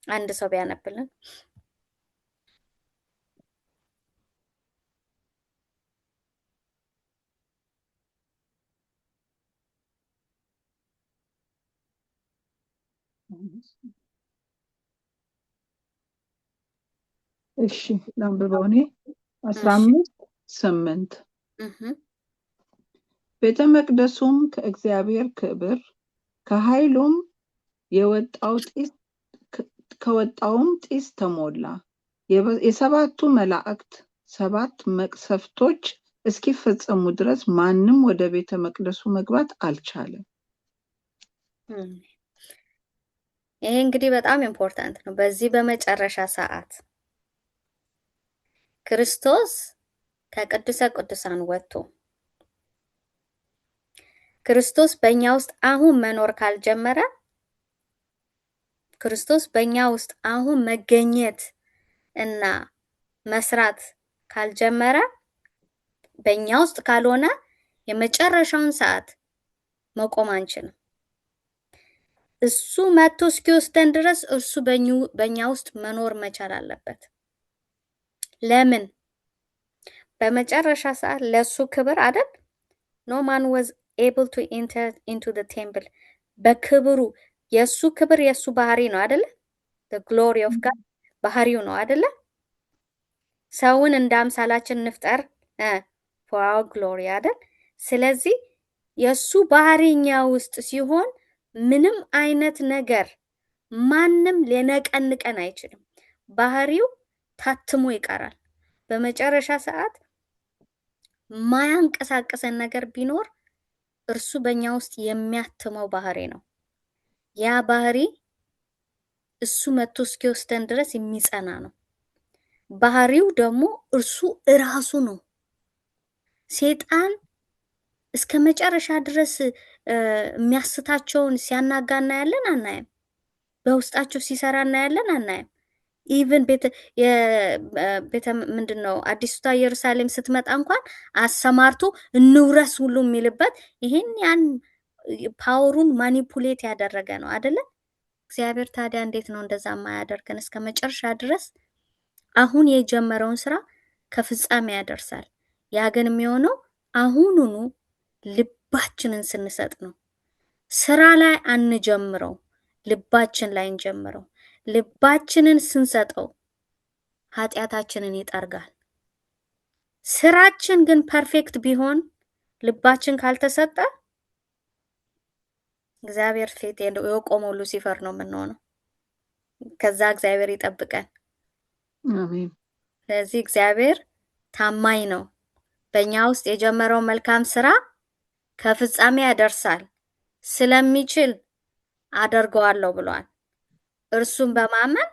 A: አንድ ሰው ቢያነብልን።
D: እሺ ላንብበው እኔ 15:8 ቤተ መቅደሱም ከእግዚአብሔር ክብር ከኃይሉም ከወጣውም ጢስ ተሞላ። የሰባቱ መላእክት 7 መቅሰፍቶች እስኪፈጸሙ ድረስ ማንም ወደ ቤተ መቅደሱ መግባት አልቻለም።
A: ይሄ እንግዲህ በጣም ኢምፖርታንት ነው። በዚህ በመጨረሻ ሰዓት ክርስቶስ ከቅዱሰ ቅዱሳን ወጥቶ ክርስቶስ በእኛ ውስጥ አሁን መኖር ካልጀመረ፣ ክርስቶስ በእኛ ውስጥ አሁን መገኘት እና መስራት ካልጀመረ፣ በእኛ ውስጥ ካልሆነ የመጨረሻውን ሰዓት መቆም አንችልም። እሱ መጥቶ እስኪወስደን ድረስ እርሱ በእኛ ውስጥ መኖር መቻል አለበት። ለምን? በመጨረሻ ሰዓት ለሱ ክብር አይደል? no man was able to enter into the temple። በክብሩ የሱ ክብር የሱ ባህሪ ነው አይደለ? the glory of God ባህሪው ነው አይደለ? ሰውን እንደ አምሳላችን እንፍጠር for our glory አይደል? ስለዚህ የሱ ባህሪኛ ውስጥ ሲሆን ምንም አይነት ነገር ማንም ሊነቀንቀን አይችልም። ባህሪው ታትሞ ይቀራል። በመጨረሻ ሰዓት ማያንቀሳቀሰን ነገር ቢኖር እርሱ በእኛ ውስጥ የሚያትመው ባህሪ ነው። ያ ባህሪ እሱ መጥቶ እስኪወስደን ድረስ የሚጸና ነው። ባህሪው ደግሞ እርሱ እራሱ ነው። ሴጣን እስከ መጨረሻ ድረስ የሚያስታቸውን ሲያናጋ እናያለን አናይም? በውስጣቸው ሲሰራ እናያለን አናይም? ኢቭን ቤተ ምንድነው አዲስቷ ኢየሩሳሌም ስትመጣ እንኳን አሰማርቶ እንውረስ ሁሉ የሚልበት ይሄን ያን ፓወሩን ማኒፑሌት ያደረገ ነው አይደለ? እግዚአብሔር ታዲያ እንዴት ነው እንደዛ ማያደርገን? እስከ መጨረሻ ድረስ አሁን የጀመረውን ስራ ከፍጻሜ ያደርሳል። ያ ግን የሚሆነው አሁኑኑ ልባችንን ስንሰጥ ነው። ስራ ላይ አንጀምረው፣ ልባችን ላይ እንጀምረው። ልባችንን ስንሰጠው ኃጢአታችንን ይጠርጋል። ስራችን ግን ፐርፌክት ቢሆን ልባችን ካልተሰጠ እግዚአብሔር ፊት የቆመው ሉሲፈር ነው የምንሆነው። ከዛ እግዚአብሔር ይጠብቀን።
D: አሜን።
A: ስለዚህ እግዚአብሔር ታማኝ ነው። በእኛ ውስጥ የጀመረው መልካም ስራ ከፍጻሜ ያደርሳል ስለሚችል አደርገዋለሁ ብሏል። እርሱን በማመን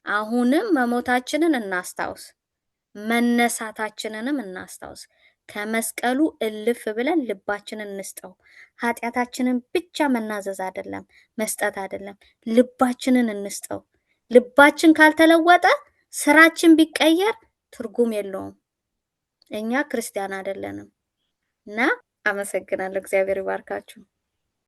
A: አሁንም መሞታችንን እናስታውስ፣ መነሳታችንንም እናስታውስ። ከመስቀሉ እልፍ ብለን ልባችንን እንስጠው። ኃጢአታችንን ብቻ መናዘዝ አይደለም፣ መስጠት አይደለም፣ ልባችንን እንስጠው። ልባችን ካልተለወጠ ስራችን ቢቀየር ትርጉም የለውም። እኛ ክርስቲያን አይደለንም። እና አመሰግናለሁ። እግዚአብሔር ይባርካችሁ።